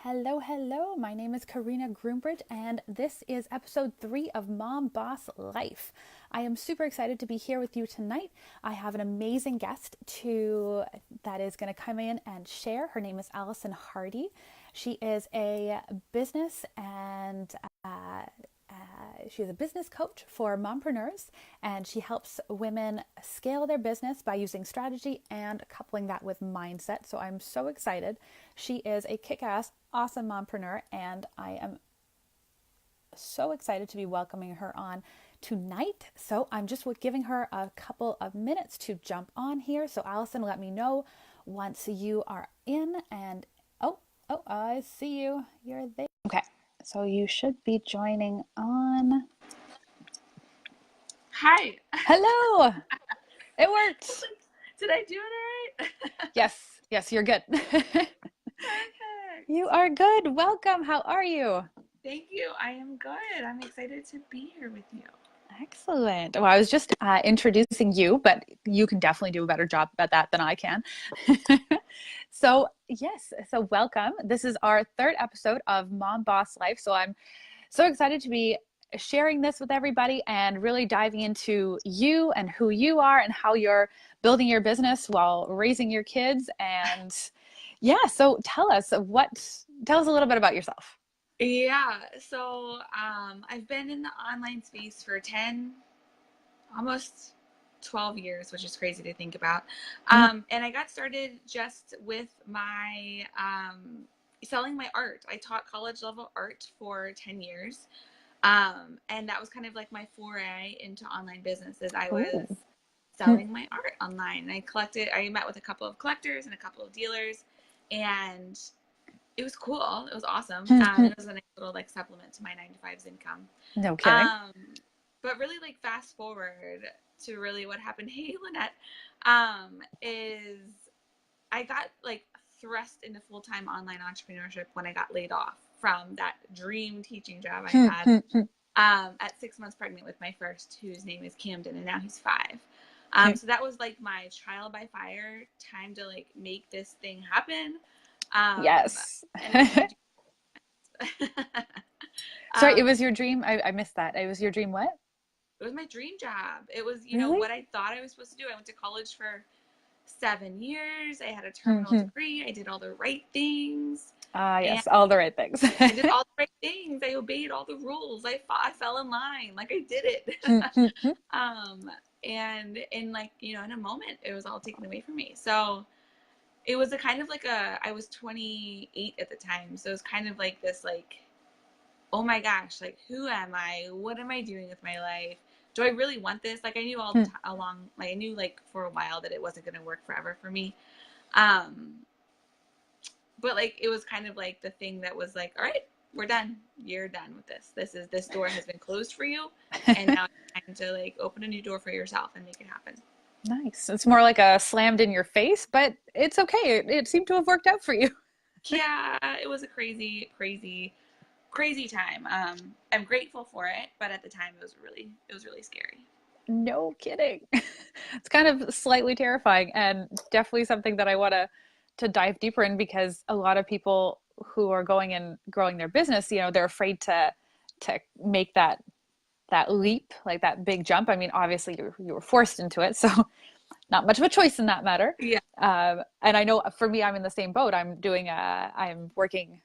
Hello, hello. My name is Karina Groombridge, and this is episode 3 of Mom Boss Life. I am super excited to be here with you tonight. I have an amazing guest that is going to come in and share. Her name is Allison Hardy. She is a business and she's a business coach for mompreneurs, and she helps women scale their business by using strategy and coupling that with mindset. So I'm so excited. She is a kick-ass, awesome mompreneur, and I am so excited to be welcoming her on tonight. So I'm just giving her a couple of minutes to jump on here. So Allison, let me know once you are in. And I see you. You're there. Okay. So you should be joining on. Hi. Hello. It worked. Did I do it all right? Yes, you're good. Perfect. You are good. Welcome. How are you? Thank you. I am good. I'm excited to be here with you. Excellent. Well, I was just introducing you, but you can definitely do a better job at that than I can. So, yes, so welcome. This is our third episode of Mom Boss Life. So I'm so excited to be sharing this with everybody and really diving into you and who you are and how you're building your business while raising your kids. And yeah, so tell us a little bit about yourself. Yeah. I've been in the online space for 10, almost 12 years, which is crazy to think about. And I got started just with my selling my art. I taught college level art for 10 years. And that was kind of like my foray into online businesses. I was Ooh. selling my art online. I met with a couple of collectors and a couple of dealers, and it was cool. It was awesome. It was a nice little like supplement to my 9 to 5's income. No kidding. Um, but really like fast forward to really what happened. Hey, Lynette, is I got like thrust into full-time online entrepreneurship when I got laid off from that dream teaching job I had at 6 months pregnant with my first, whose name is Camden, and now he's 5. So that was like my trial by fire time to like make this thing happen. Yes. And then I do. Sorry, it was um, your dream. I missed that. It was your dream what? it was my dream job. It was, Really? what I thought I was supposed to do. I went to college for 7 years. I had a terminal Mm-hmm. degree. I did all the right things. Ah, And yes, all the right things. I did all the right things. I obeyed all the rules. I fell in line. Like I did it. um, and in like, in a moment, it was all taken away from me. So it was a kind of like I was 28 at the time. So it was kind of like this, like, oh my gosh, like, who am I? What am I doing with my life? Do I really want this? Like I knew all the time along, like I knew like for a while that it wasn't going to work forever for me. Um, but like it was kind of like the thing that was like, all right, we're done. You're done with this. This door has been closed for you, and now it's time to like open a new door for yourself and make it happen. Nice. It's more like a slammed in your face, but it's okay. It seemed to have worked out for you. Yeah, it was a crazy, crazy, crazy time. I'm grateful for it, but at the time it was really scary. No kidding. It's kind of slightly terrifying and definitely something that I want to dive deeper in because a lot of people who are going and growing their business, they're afraid to make that leap, like that big jump. I mean, obviously you were forced into it, so not much of a choice in that matter. Yeah. And I know for me, I'm in the same boat. I'm working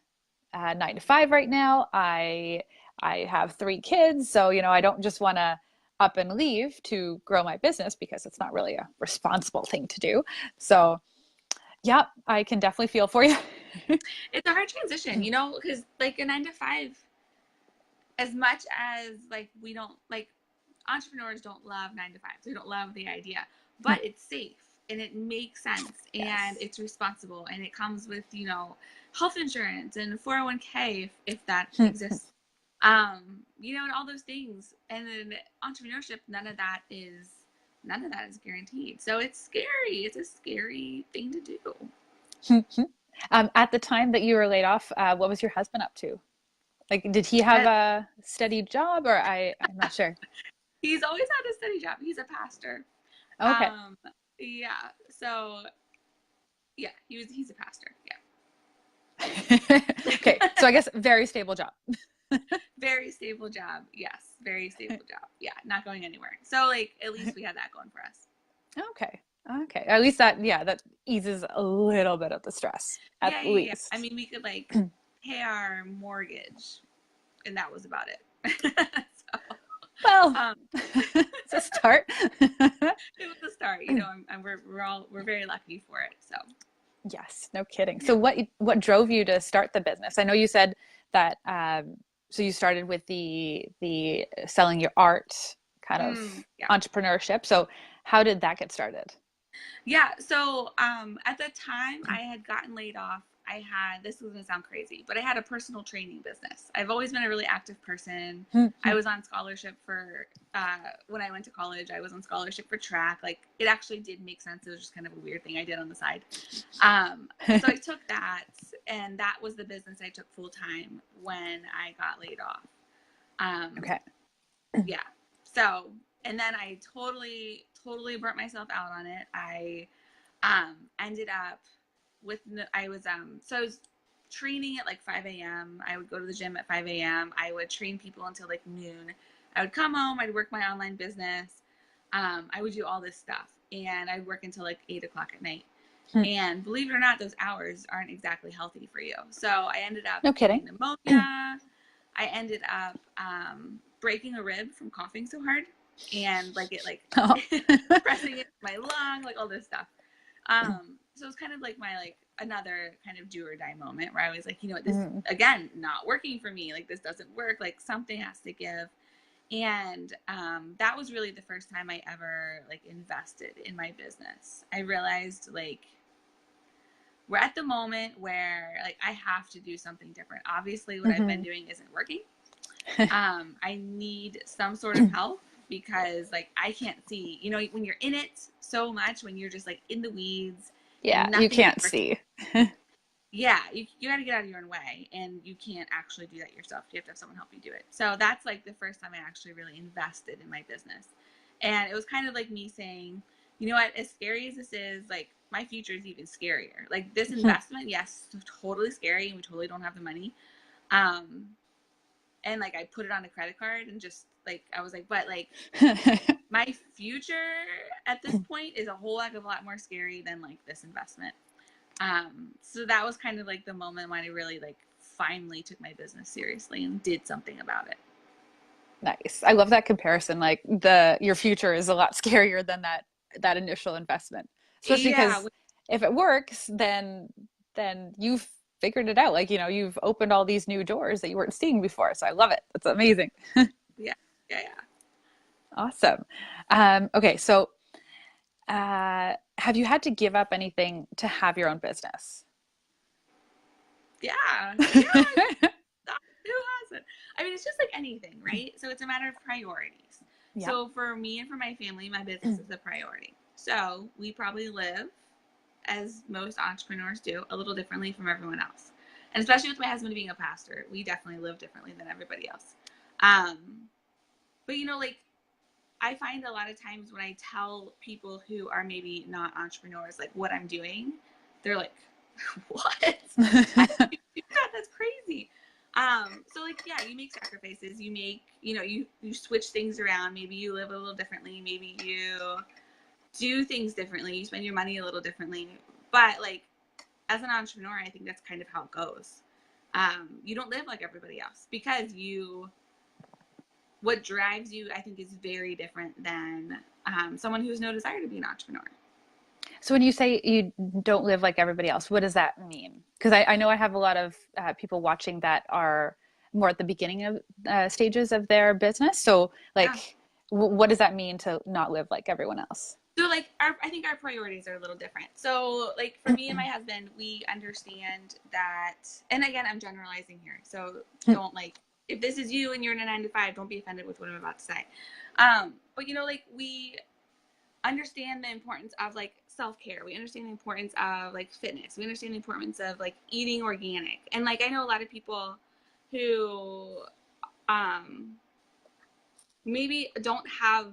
9 to 5 right now. I have 3 kids, so I don't just want to up and leave to grow my business because it's not really a responsible thing to do. So yeah, I can definitely feel for you. It's a hard transition, because like a 9 to 5, as much as like we don't like entrepreneurs don't love 9 to 5s. We don't love the idea, but it's safe and it makes sense and Yes. it's responsible and it comes with, health insurance and 401k if that Hmm. exists. And all those things. And then entrepreneurship, none of that is guaranteed. So it's scary. It's a scary thing to do. At the time that you were laid off, what was your husband up to? Like, did he have But a steady job, or I'm not sure. he's always had a steady job. He's a pastor. Okay. Um, yeah. So yeah, he's a pastor. Yeah. Okay. So I guess very stable job. Very stable job. Yes. Very stable job. Yeah. Not going anywhere. So like, at least we had that going for us. Okay. Okay. At least that, yeah, that eases a little bit of the stress, at Yeah. Yeah. Yeah. I least. mean, we could like pay our mortgage and that was about it. So, Well, um, it's a start. it was a start, we're very lucky for it. So Yes, no kidding. yeah. So what drove you to start the business? I know you said that so you started with the selling your art kind of Yeah. entrepreneurship. So how did that get started? Yeah. So at the time I had gotten laid off, this was gonna sound crazy, but I had a personal training business. I've always been a really active person. I was on scholarship for when I went to college, I was on scholarship for track. Like it actually did make sense. It was just kind of a weird thing I did on the side. So I took that, and that was the business I took full time when I got laid off. Okay. Yeah. So, and then I totally burnt myself out on it. I ended up so I was training at like 5 a.m. I would go to the gym at 5 a.m. I would train people until like noon. I would come home, I'd work my online business. I would do all this stuff and I'd work until like 8 o'clock at night. And believe it or not, those hours aren't exactly healthy for you. So I ended up No getting kidding. pneumonia. I ended up breaking a rib from coughing so hard and like it like Oh. pressing it in my lung, like all this stuff. So it's kind of like my like another kind of do or die moment where I was like, you know what, this again not working for me. Like this doesn't work. Like something has to give. And that was really the first time I ever like invested in my business. I realized like we're at the moment where like I have to do something different. Obviously, what I've been doing isn't working. I need some sort of help because like I can't see, when you're in it so much, when you're just like in the weeds Yeah, and you nothing is can't working. see. Yeah, you got to get out of your own way, and you can't actually do that yourself. You have to have someone help you do it. So that's like the first time I actually really invested in my business. And it was kind of like me saying, you know what, as scary as this is, like my future is even scarier. Like this investment, yes, totally scary, and we totally don't have the money. And like I put it on a credit card and just like I was like, but like my future at this point is a whole heck of a lot more scary than like this investment. So that was kind of like the moment when I really like finally took my business seriously and did something about it. Nice. I love that comparison. Like your future is a lot scarier than that initial investment. Especially Yeah, because if it works, then you've figured it out. Like, you've opened all these new doors that you weren't seeing before. So I love it. That's amazing. yeah, yeah. Awesome. Okay, so have you had to give up anything to have your own business? Yeah. Yeah. Who hasn't? I mean, it's just like anything, right? So it's a matter of priorities. Yeah. So for me and for my family, my business is a priority. So we probably live, as most entrepreneurs do, a little differently from everyone else. And especially with my husband being a pastor, we definitely live differently than everybody else. Um, but like I find a lot of times when I tell people who are maybe not entrepreneurs, like what I'm doing, they're like, what? How do you do that? That's crazy. So like, yeah, you make sacrifices. You make, you switch things around. Maybe you live a little differently. Maybe you do things differently. You spend your money a little differently. But like, as an entrepreneur, I think that's kind of how it goes. You don't live like everybody else because what drives you, I think, is very different than someone who has no desire to be an entrepreneur. So when you say you don't live like everybody else, what does that mean? Because I know I have a lot of people watching that are more at the beginning of stages of their business. So Yeah. like, what does that mean to not live like everyone else? So like I think our priorities are a little different. So like for me and my husband, we understand that, and again, I'm generalizing here. So don't like, if this is you and you're in a 9 to 5, don't be offended with what I'm about to say. But like we understand the importance of like self-care. We understand the importance of like fitness. We understand the importance of like eating organic. And like I know a lot of people who maybe don't have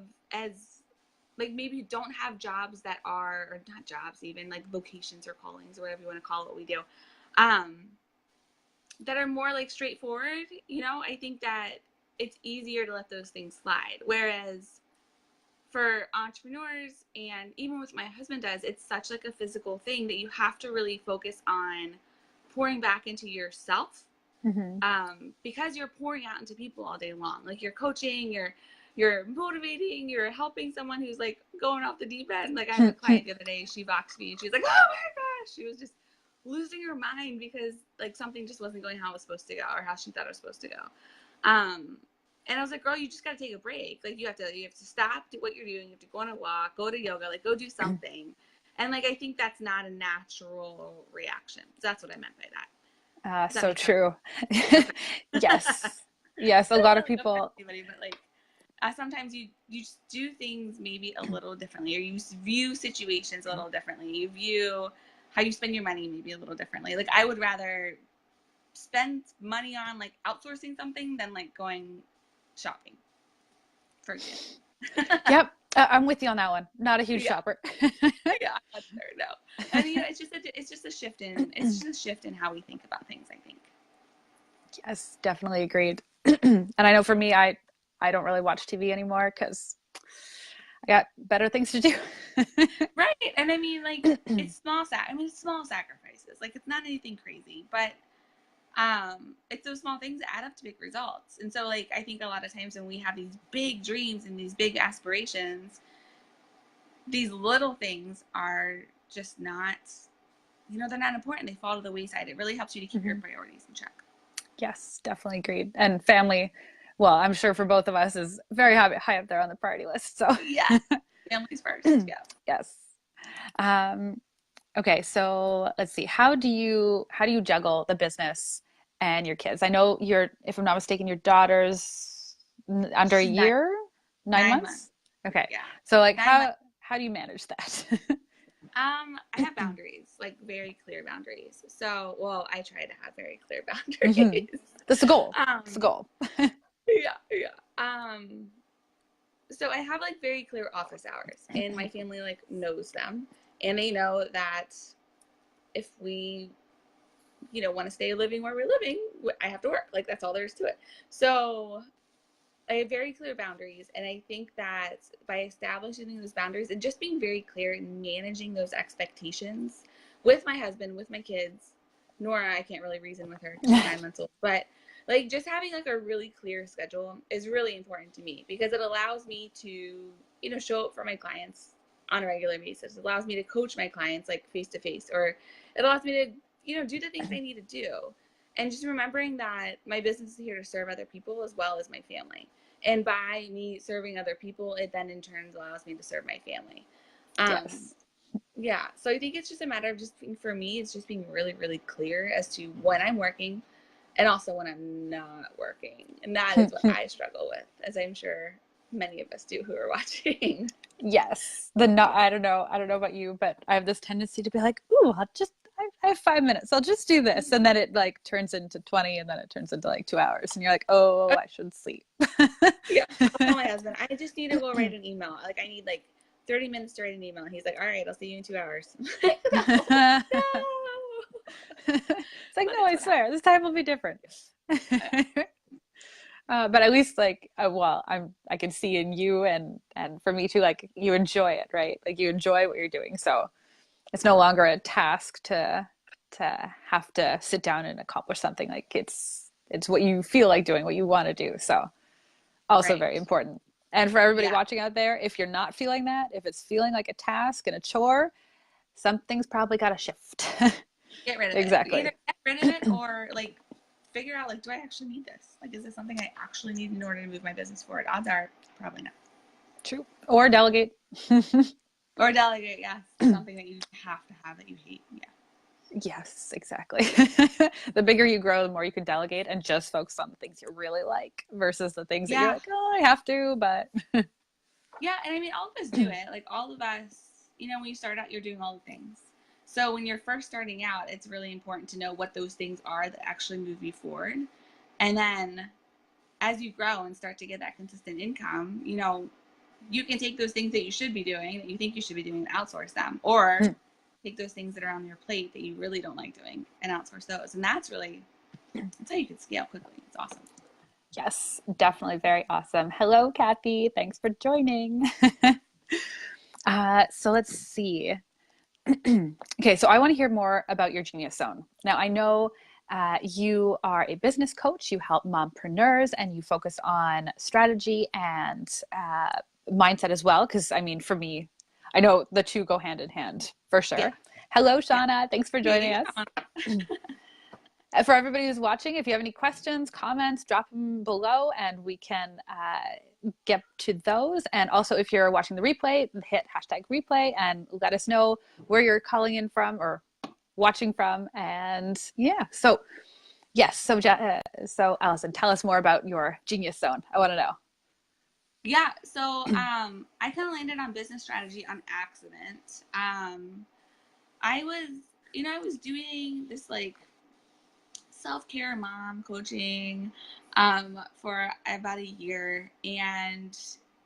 maybe don't have jobs that are, or not jobs even, like vocations or callings or whatever you want to call it, what we do. that are more like straightforward, I think that it's easier to let those things slide. Whereas for entrepreneurs, and even what my husband does, it's such like a physical thing that you have to really focus on pouring back into yourself, because you're pouring out into people all day long. Like you're coaching, you're motivating, you're helping someone who's like going off the deep end. Like I had a client the other day, she boxed me and she's like, oh my gosh, she was just losing her mind because like something just wasn't going how it was supposed to go, or how she thought it was supposed to go. And I was like, girl, you just got to take a break. Like you have to stop, do what you're doing. You have to go on a walk, go to yoga, like go do something. And like, I think that's not a natural reaction. So that's what I meant by that. Does that So make sense? true. Okay. Yes. Yes. A I don't lot of really offend people. anybody, but like sometimes you just do things maybe a little differently, or you view situations a little differently. You view how you spend your money maybe a little differently. Like I would rather spend money on like outsourcing something than like going shopping, for example. Yep. I'm with you on that one. Not a huge Yeah, shopper. yeah, no. And it's just a shift in how we think about things, I think. Yes, definitely agreed. And I know for me, I don't really watch TV anymore because I got better things to do. Right. And I mean, like, it's small sacrifices. Like, it's not anything crazy, but it's those small things that add up to big results. And so, like, I think a lot of times when we have these big dreams and these big aspirations, these little things are just not, they're not important. They fall to the wayside. It really helps you to keep your priorities in check. Yes, definitely agreed. And family, well, I'm sure for both of us is very high up there on the priority list. So Yeah. Families first. Yeah. yes. Um, okay, so let's see. How do you juggle the business and your kids? I know if I'm not mistaken, your daughter's under a She's nine, year, 9 months? months. Okay. Yeah. So like 9 months. how do you manage that? I have boundaries, like very clear boundaries. So, well, I try to have very clear hmm boundaries. That's the goal. That's the Um, goal. yeah, yeah. So I have like very clear office hours, and my family like knows them, and they know that if we, want to stay living where we're living, I have to work. Like that's all there is to it. So I have very clear boundaries, and I think that by establishing those boundaries and just being very clear and managing those expectations with my husband, with my kids, Nora, I can't really reason with her because she's 9 months old, but like just having like a really clear schedule is really important to me because it allows me to, show up for my clients on a regular basis. It allows me to coach my clients like face to face, or it allows me to, do the things I need to do. And just remembering that my business is here to serve other people as well as my family. And by me serving other people, it then in turn allows me to serve my family. Um, Yes. yeah. So I think it's just a matter of for me, it's just being really, really clear as to when I'm working and also when I'm not working. And that is what I struggle with, as I'm sure many of us do who are watching. Yes. I don't know about you, but I have this tendency to be like, ooh, I have 5 minutes. I'll just do this. And then it like turns into 20 and then it turns into like 2 hours. And you're like, oh, I should sleep. Yeah. I'll tell my husband, I just need to go write an email. Like I need like 30 minutes to write an email. He's like, all right, I'll see you in 2 hours. No, no. It's like, But no, it's I what swear, this time will be different. But at least like, well, I can see in you and for me too, like you enjoy it, right? Like you enjoy what you're doing. So it's no longer a task to have to sit down and accomplish something. Like it's what you feel like doing, what you want to do. So also right. very important. And for everybody Yeah. watching out there, if you're not feeling that, if it's feeling like a task and a chore, something's probably got to shift. Get rid of it. Either Exactly. get rid of it or like figure out like, do I actually need this? Like, is this something I actually need in order to move my business forward? Odds are probably not. True. Or delegate. Or delegate, yes, to something that you have to have that you hate. Yeah. Yes, exactly. The bigger you grow, the more you can delegate and just focus on the things you really like versus the things that you're Yeah. like, oh, I have to, but Yeah. And I mean, all of us do it. Like, all of us, when you start out, you're doing all the things. So when you're first starting out, it's really important to know what those things are that actually move you forward. And then as you grow and start to get that consistent income, you can take those things that you should be doing, that you think you should be doing, and outsource them, or take those things that are on your plate that you really don't like doing and outsource those. And that's really That's how you can scale quickly. It's awesome. Yes, definitely very awesome. Hello, Kathy. Thanks for joining. So let's see. Okay, so I want to hear more about your Genius Zone. Now, I know you are a business coach, you help mompreneurs, and you focus on strategy and mindset as well. Because, I mean, for me, I know the two go hand in hand for Yeah. sure. Hello, Yeah. Shauna. Thanks for joining us. For everybody who's watching, if you have any questions, comments, drop them below and we can get to those. And also, if you're watching the replay, hit #replay and let us know where you're calling in from or watching from. And yeah, so yes, so Allison, tell us more about your Genius Zone. I want to know. Yeah, so I kind of landed on business strategy on accident. I was, I was doing this like self-care mom coaching for about a year, and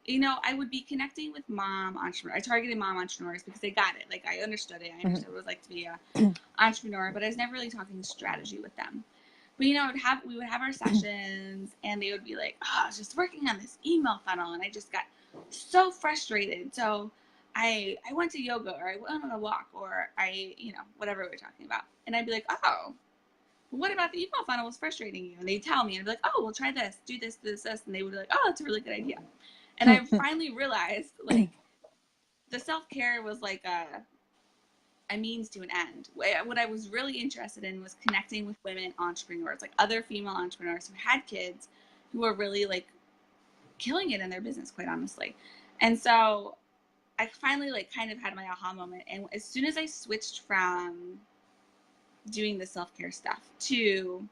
I would be connecting with mom entrepreneurs. I targeted mom entrepreneurs because they got it. Like I understood it. I understood what it was like to be a entrepreneur, but I was never really talking strategy with them. But we would have our sessions, and they would be like, "Oh, I was just working on this email funnel, and I just got so frustrated. So I went to yoga, or I went on a walk, or I whatever we were talking about." And I'd be like, "Oh, what about the email funnel was frustrating you?" And they'd tell me, and I'd be like, "Oh, well, try this, do this, this, this," and they would be like, "Oh, that's a really good idea." And I finally realized like the self-care was like a means to an end. What I was really interested in was connecting with women entrepreneurs, like other female entrepreneurs who had kids, who were really like killing it in their business, quite honestly. And so I finally like kind of had my aha moment. And as soon as I switched from doing the self-care stuff to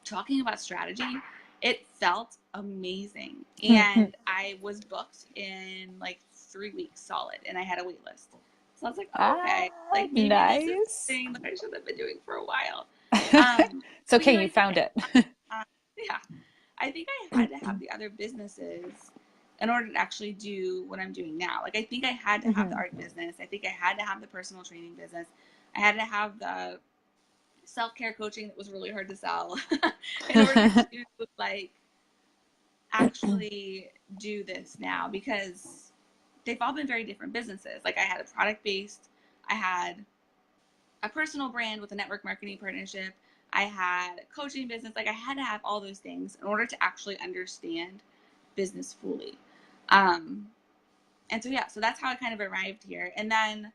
talking about strategy, it felt amazing. And I was booked in like 3 weeks solid, and I had a wait list. So I was like, oh, okay, like maybe this is Nice. something that I should have been doing for a while. It's But okay, I you think found it. yeah, I think I had to have the other businesses in order to actually do what I'm doing now. Like I think I had to have the art business. I think I had to have the personal training business. I had to have the self-care coaching that was really hard to sell in order to like actually do this now, because they've all been very different businesses. Like I had a product based, I had a personal brand with a network marketing partnership, I had a coaching business. Like I had to have all those things in order to actually understand business fully. And so yeah, so that's how I kind of arrived here. And then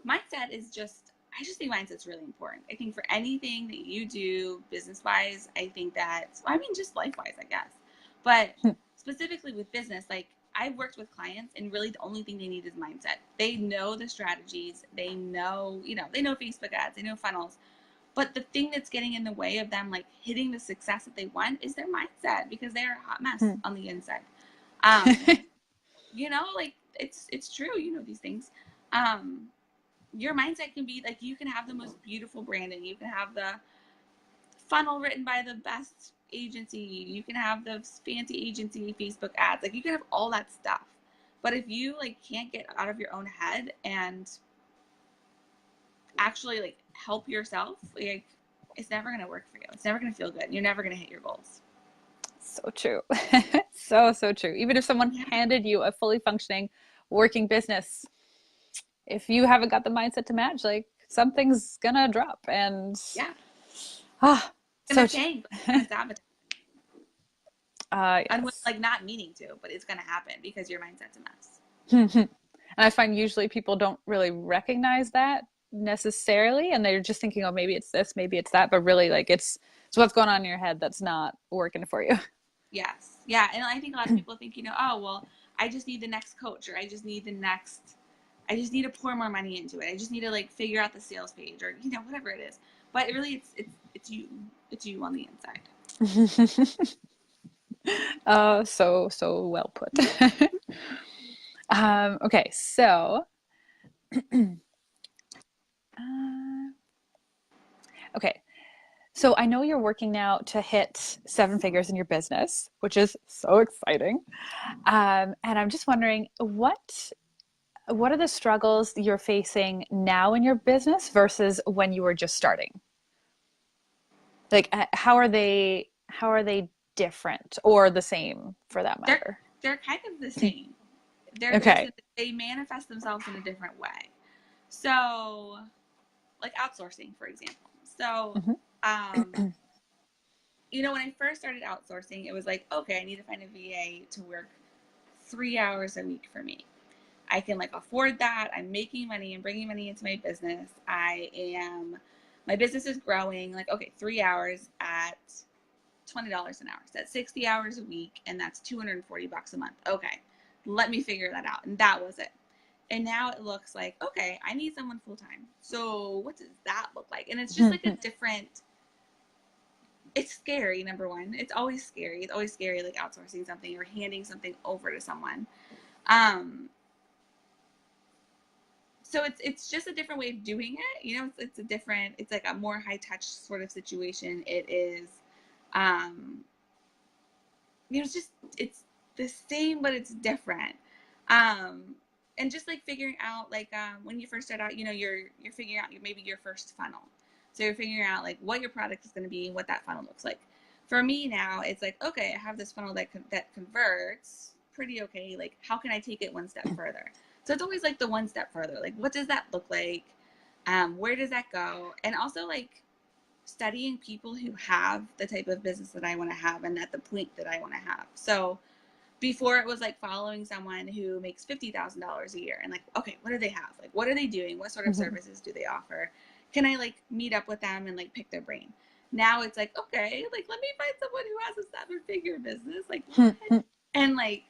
mindset is just, I just think mindset's really important. I think for anything that you do business wise, I think that, I mean, just life wise, I guess. But specifically with business, like I've worked with clients, and really the only thing they need is mindset. They know the strategies, they know, they know Facebook ads, they know funnels. But the thing that's getting in the way of them like hitting the success that they want is their mindset, because they're a hot mess on the inside. Like it's true, these things. Your mindset can be like, you can have the most beautiful branding, you can have the funnel written by the best agency, you can have the fancy agency Facebook ads, like you can have all that stuff, but if you like can't get out of your own head and actually like help yourself, like it's never going to work for you. It's never going to feel good. You're never going to hit your goals. So true. So true. Even if someone handed you a fully functioning working business, if you haven't got the mindset to match, like something's gonna drop. And yeah, so gonna tank, gonna sabotage. Yes. And like not meaning to, but it's gonna happen because your mindset's a mess. And I find usually people don't really recognize that necessarily, and they're just thinking, oh, maybe it's this, maybe it's that, but really like it's what's going on in your head that's not working for you. Yes. Yeah. And I think a lot of people think, oh, well, I just need the next coach, or I just need to pour more money into it. I just need to like figure out the sales page, or, whatever it is. But really it's you on the inside. So well put. Okay, so okay. So I know you're working now to hit 7 figures in your business, which is so exciting. And I'm just wondering, what are the struggles you're facing now in your business versus when you were just starting? Like how are they different or the same for that They're matter? they're kind of the same. They're just Okay. they manifest themselves in a different way. So, like outsourcing, for example. So, Hmm. um, when I first started outsourcing, it was like, okay, I need to find a VA to work 3 hours a week for me. I can like afford that. I'm making money and bringing money into my business. My business is growing. Like, okay, 3 hours at $20 an hour. So that's 60 hours a week, and that's $240 a month. Okay, let me figure that out. And that was it. And now it looks like, okay, I need someone full time. So what does that look like? And it's just like a different, it's scary, number one. It's always scary. It's always scary, like outsourcing something or handing something over to someone. Um, so it's just a different way of doing it. It's a different, it's like a more high touch sort of situation. It is, um, it's the same, but it's different. Um, and just like figuring out, like, when you first start out, you're figuring out maybe your first funnel. So you're figuring out like what your product is going to be, what that funnel looks like. For me now, it's like, okay, I have this funnel that converts pretty okay. Like, how can I take it one step further? So it's always like the one step further. Like, what does that look like? Where does that go? And also like studying people who have the type of business that I want to have and at the point that I want to have. So before it was like following someone who makes $50,000 a year and like, okay, what do they have? Like, what are they doing? What sort of Hmm. services do they offer? Can I like meet up with them and like pick their brain? Now it's like, okay, like let me find someone who has a 7-figure business. Like what? And like,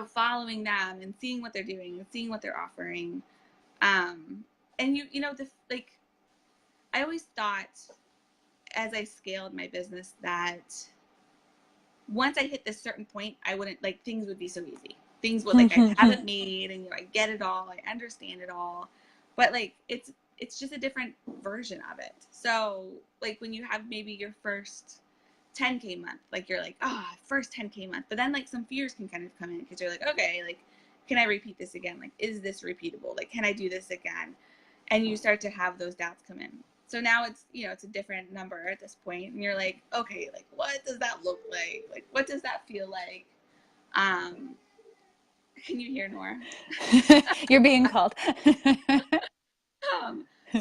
following them and seeing what they're doing and seeing what they're offering. And like, I always thought as I scaled my business that once I hit this certain point, I wouldn't like things would be so easy. Things would like I have it made and I get it all, I understand it all. But like it's just a different version of it. So like when you have maybe your first 10K month, like you're like, first 10K month. But then like some fears can kind of come in because you're like, okay, like can I repeat this again? Like, is this repeatable? Like, can I do this again? And you start to have those doubts come in. So now it's a different number at this point, and you're like, okay, like what does that look like? Like what does that feel like? Um, can you hear Nora? You're being called.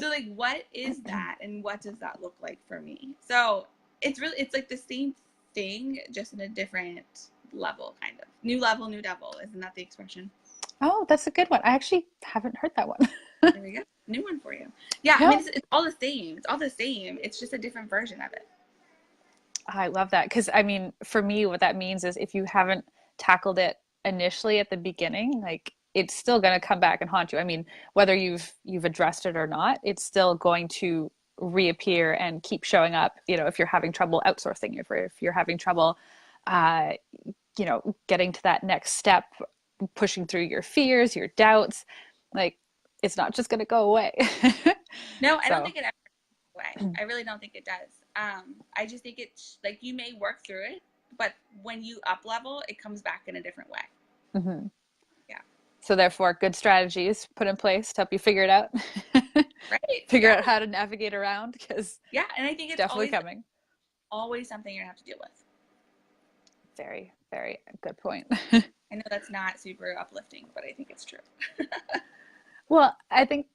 So like what is that and what does that look like for me? So it's like the same thing, just in a different level, kind of. New level, new devil. Isn't that the expression? Oh, that's a good one. I actually haven't heard that one. There we go. New one for you. Yeah, I mean No, it's all the same. It's all the same. It's just a different version of it. I love that because I mean, for me, what that means is if you haven't tackled it initially at the beginning, like it's still going to come back and haunt you. I mean, whether you've addressed it or not, it's still going to reappear and keep showing up. If you're having trouble outsourcing, if you're having trouble, uh, getting to that next step, pushing through your fears, your doubts, like it's not just going to go away. No, I don't So, think it ever goes away. I really don't think it does. I just think it's like you may work through it, but when you up level, it comes back in a different way. mhm. Yeah. So therefore, good strategies put in place to help you figure it out, Right. figure Yeah. out how to navigate around because Yeah. And I think it's it's definitely coming. always something you're gonna have to deal with. Very, very good point. I know that's not super uplifting, but I think it's true. Well, I think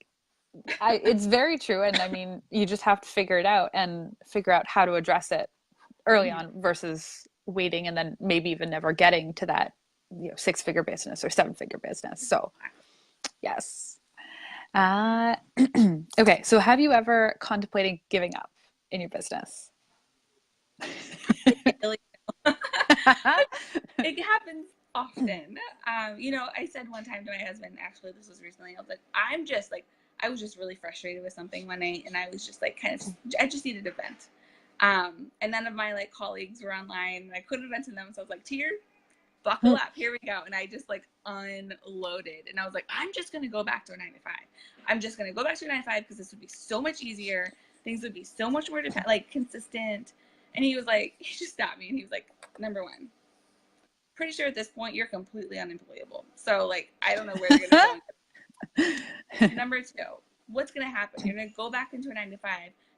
it's very true. And I mean, you just have to figure it out and figure out how to address it early Mhm. on versus waiting and then maybe even never getting to that, 6-figure business or 7-figure business. So, yes. Uh, okay. So, have you ever contemplated giving up in your business? Really, it happens often. I said one time to my husband, actually, this was recently, I was like, I was just really frustrated with something one night, and I was just like, I just needed to vent. And none of my like colleagues were online, and I couldn't vent to them, so I was like, Tear, buckle up, here we go. And I just like unloaded, and I was like, I'm just gonna go back to a 9 to 5. I'm just gonna go back to a 9 to 5 because this would be so much easier. Things would be so much more like consistent. And he was like, he just stopped me, and he was like, number one, pretty sure at this point you're completely unemployable. So like, I don't know where you're gonna go. Number two, what's gonna happen? You're gonna go back into a 9 to 5.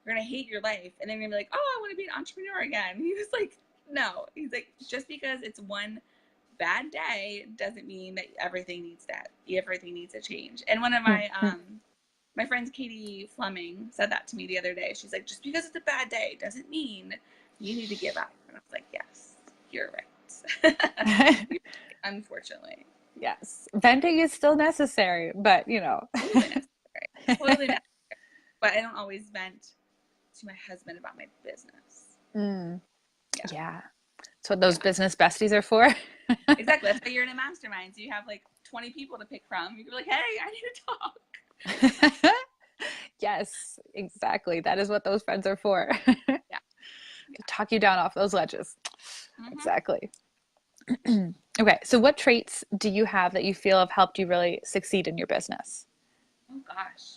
you're going to hate your life. And then you're going to be like, oh, I want to be an entrepreneur again. He was like, no. He's like, just because it's one bad day doesn't mean that everything needs to change. And one of my friends, Katie Fleming, said that to me the other day. She's like, just because it's a bad day doesn't mean you need to give up. And I was like, yes, you're right. Unfortunately. Yes. Venting is still necessary, but Totally necessary. Totally necessary. But I don't always vent to my husband about my business. Yeah. That's what those business besties are for. Exactly. That's why you're in a mastermind. So you have like 20 people to pick from. You can be like, hey, I need to talk. Yes, exactly. That is what those friends are for. Yeah. To talk you down off those ledges. Mm-hmm. Exactly. Okay, so what traits do you have that you feel have helped you really succeed in your business? Oh gosh.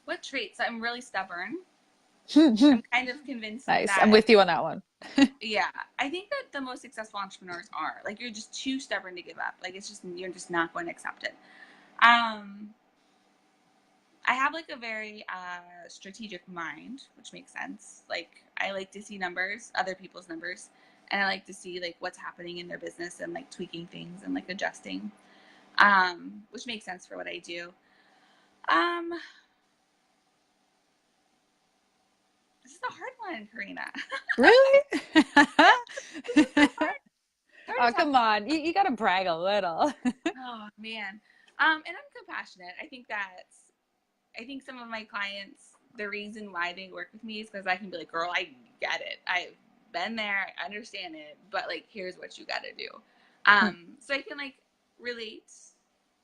What traits? I'm really stubborn. I'm kind of convinced Nice. that, I'm with you on that one. yeah, I think that the most successful entrepreneurs are like, you're just too stubborn to give up. Like you're just not going to accept it. I have like a very strategic mind, which makes sense. Like I like to see numbers, other people's numbers, and I like to see like what's happening in their business and like tweaking things and like adjusting, which makes sense for what I do. This is a hard one, Karina. Really? This is so hard. Oh, come on. You got to brag a little. Oh man. And I'm compassionate. I think some of my clients, the reason why they work with me is because I can be like, girl, I get it. I've been there. I understand it. But like, here's what you got to do. So I can like relate.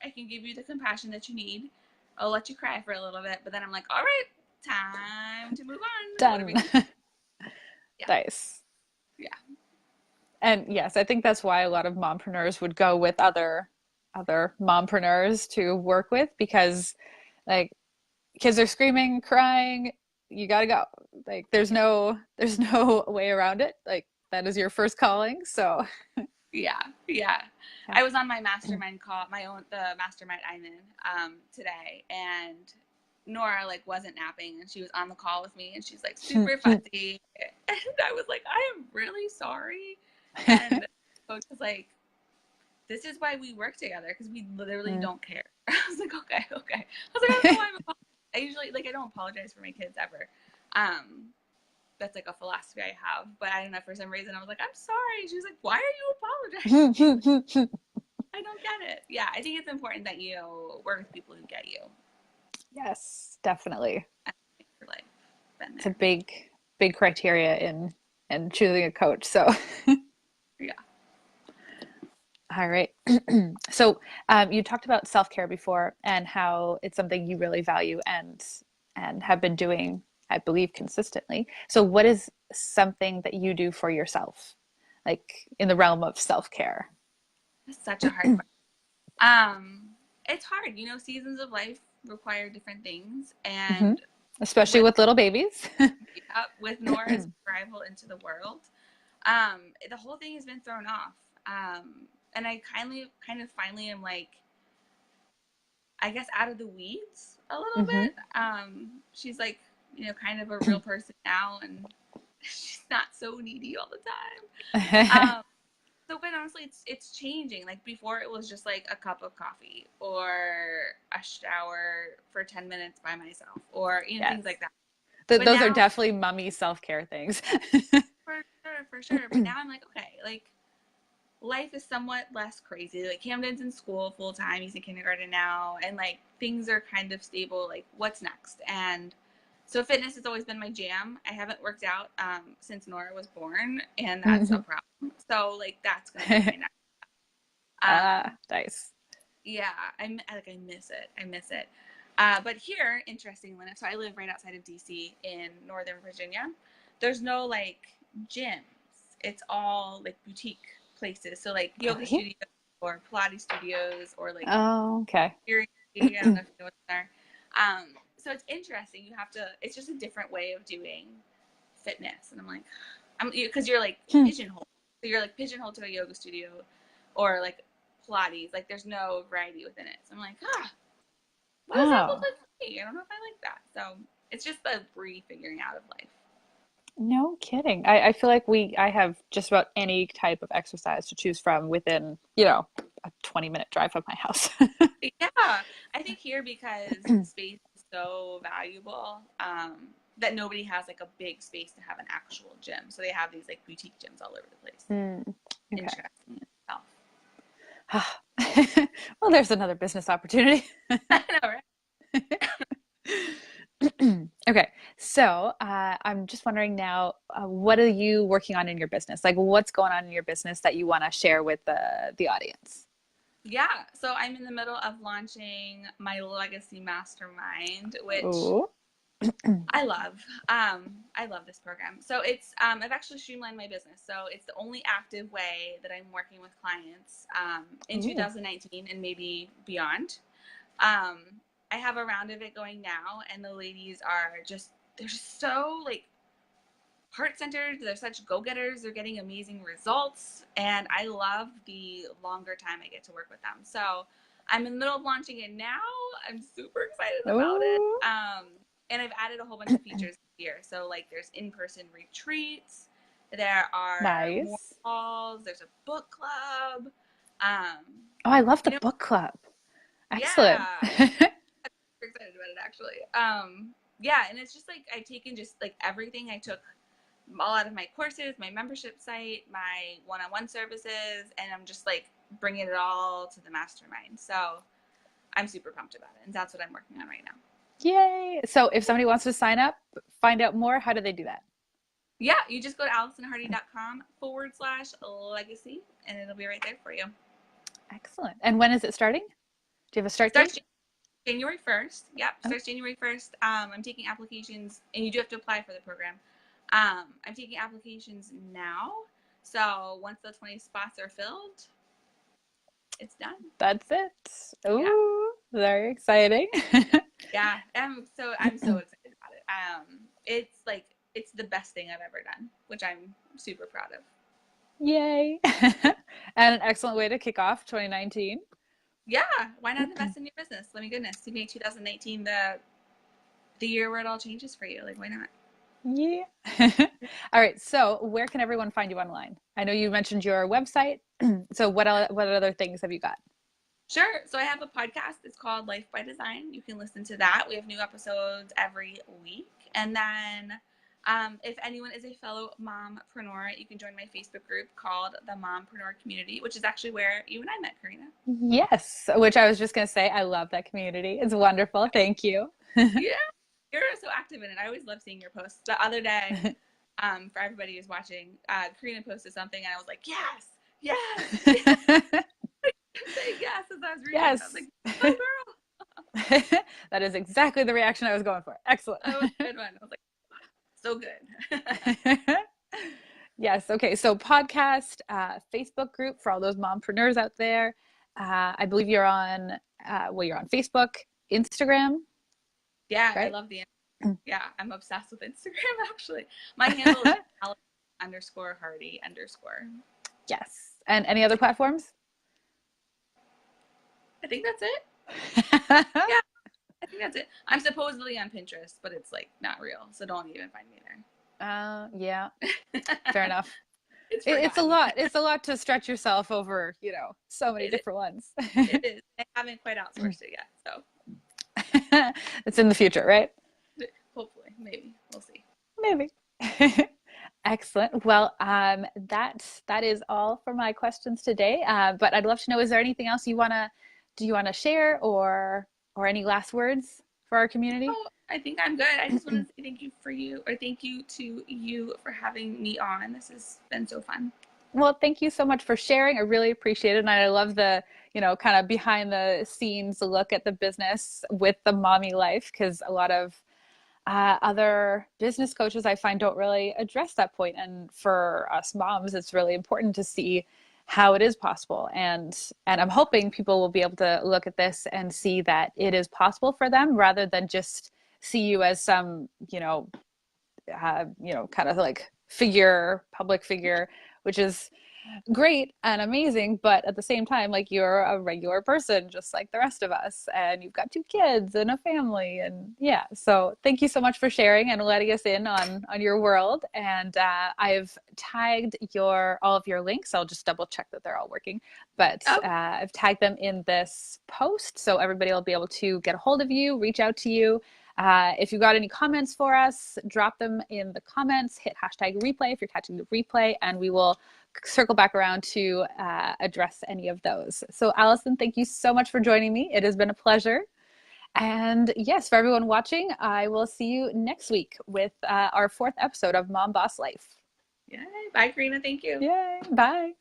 I can give you the compassion that you need. I'll let you cry for a little bit, but then I'm like, all right, time to move on. Done. Yeah. Nice. Yeah. And yes, I think that's why a lot of mompreneurs would go with other mompreneurs to work with, because like kids are screaming, crying, you gotta go. Like there's no way around it. Like that is your first calling. So Yeah. I was on my mastermind call, the mastermind I'm in today, and Nora like wasn't napping, and she was on the call with me, and she's like super fussy, and I was like, I am really sorry, and coach was like, this is why we work together, because we literally don't care. I was like, okay. I was like, I don't know why I'm apologizing. I usually like I don't apologize for my kids ever. That's like a philosophy I have, but I don't know, for some reason I was like, I'm sorry. She was like, why are you apologizing? I don't get it. Yeah, I think it's important that you work with people who get you. Yes, definitely. For life. Been It's a there. big criteria in choosing a coach. So Yeah. all right. So you talked about self-care before and how it's something you really value and have been doing, I believe, consistently. So what is something that you do for yourself, like in the realm of self-care? It's such a hard question. It's hard. Seasons of life require different things, and Especially with with little babies. with Nora's arrival into the world, the whole thing has been thrown off. And I kind of finally am like, I guess, out of the weeds a little bit. She's like, kind of a real person now, and she's not so needy all the time. So quite honestly, it's changing. Like before, it was just like a cup of coffee or a shower for 10 minutes by myself, or Yes. things like that. But Those now, are definitely mummy self-care things. for sure. But now I'm like, okay, like life is somewhat less crazy. Like Camden's in school full time. He's in kindergarten now, and like things are kind of stable. Like what's next? And so fitness has always been my jam. I haven't worked out since Nora was born, and that's a problem. So like that's gonna be my next. Nice. Yeah, I miss it. I miss it. But here, interestingly, so I live right outside of DC in Northern Virginia. There's no like gyms. It's all like boutique places. So like yoga studios or Pilates studios or like okay. I don't know if you know what's there. So it's interesting. It's just a different way of doing fitness. And I'm like, because you're like pigeonholed. So you're like pigeonholed to a yoga studio or like Pilates. Like there's no variety within it. So I'm like, what does that look like for me? I don't know if I like that. So It's just the refiguring out of life. No kidding. I feel like I have just about any type of exercise to choose from within, a 20-minute drive from my house. Yeah, I think here because space is so valuable, that nobody has like a big space to have an actual gym. So they have these like boutique gyms all over the place. Okay. Interesting in itself. Well, there's another business opportunity. I know, right? Okay, so I'm just wondering now, what are you working on in your business? Like, what's going on in your business that you want to share with the audience? Yeah, so I'm in the middle of launching my Legacy Mastermind, which Ooh. I love. I love this program. So it's I've actually streamlined my business. So it's the only active way that I'm working with clients in Ooh. 2019 and maybe beyond. Um, I have a round of it going now, and the ladies are they're just so like heart centered. They're such go getters. They're getting amazing results, and I love the longer time I get to work with them. So I'm in the middle of launching it now. I'm super excited about it. Ooh. And I've added a whole bunch of features here. So like there's in-person retreats, there are more Nice. calls, there's a book club. Um, Oh, I love the you know, book club. Excellent. yeah, super excited about it actually. Yeah, and it's just like I've taken just like everything I took all out of my courses, my membership site, my one-on-one services, and I'm just like bringing it all to the mastermind. So I'm super pumped about it, and that's what I'm working on right now. Yay. So if somebody wants to sign up, find out more, how do they do that? Yeah, you just go to AllisonHardy.com/legacy, and it'll be right there for you. Excellent. And when is it starting? Do you have a start date? Starts January 1st. Yep, Oh, starts January 1st. I'm taking applications, and you do have to apply for the program. I'm taking applications now. So once the 20 spots are filled, it's done. that's it. Yeah. Ooh, very exciting. Yeah. I'm so excited about it. It's the best thing I've ever done, which I'm super proud of. Yay. And an excellent way to kick off 2019. Yeah. Why not invest in your business? Let me goodness. To make 2019 the year where it all changes for you. Like, why not? Yeah. All right. So, where can everyone find you online? I know you mentioned your website. So, what other things have you got? Sure. So I have a podcast. It's called Life by Design. You can listen to that. We have new episodes every week. And then if anyone is a fellow mompreneur, you can join my Facebook group called the Mompreneur Community, which is actually where you and I met, Karina. Yes, which I was just going to say, I love that community. It's wonderful. Thank you. Yeah, you're so active in it. I always love seeing your posts. The other day, for everybody who's watching, Karina posted something, and I was like, yes, yes, yes. Say yes as I was reading. Yes. I was like, oh, girl. That is exactly the reaction I was going for. Excellent. That was a good one. I was like, so good. Yes. Okay. So podcast, Facebook group for all those mompreneurs out there. I believe you're on Facebook, Instagram, Yeah, I right? love the. Yeah, I'm obsessed with Instagram actually. My handle is Allison_Hardy_. Yes. And any other platforms? I think that's it. Yeah, I think that's it. I'm supposedly on Pinterest, but it's like not real, so don't even find me Yeah, there. fair enough. It's a Forgotten. lot. It's a lot to stretch yourself over, so many It is. different ones. It is. I haven't quite outsourced it yet, so It's in the future, right? hopefully, maybe we'll see. Maybe. Excellent. Well, that is all for my questions today. But I'd love to know, is there anything else do you wanna share or any last words for our community? Oh, I think I'm good. I just want to say thank you to you for having me on. This has been so fun. Well, thank you so much for sharing. I really appreciate it. And I love the, kind of behind the scenes look at the business with the mommy life, because a lot of other business coaches I find don't really address that point. And for us moms, it's really important to see how it is possible. And I'm hoping people will be able to look at this and see that it is possible for them, rather than just see you as some, kind of like public figure, which is great and amazing, but at the same time, like you're a regular person just like the rest of us, and you've got two kids and a family, and yeah. So thank you so much for sharing and letting us in on your world. And I've tagged your all of your links. I'll just double check that they're all working, but Oh, I've tagged them in this post so everybody will be able to get a hold of you, reach out to you. If you've got any comments for us, drop them in the comments, hit hashtag replay if you're catching the replay, and we will circle back around to address any of those. So Allison, thank you so much for joining me. It has been a pleasure. And yes, for everyone watching, I will see you next week with our fourth episode of Mom Boss Life. yeah. Bye, Karina. Thank you. Yay, bye.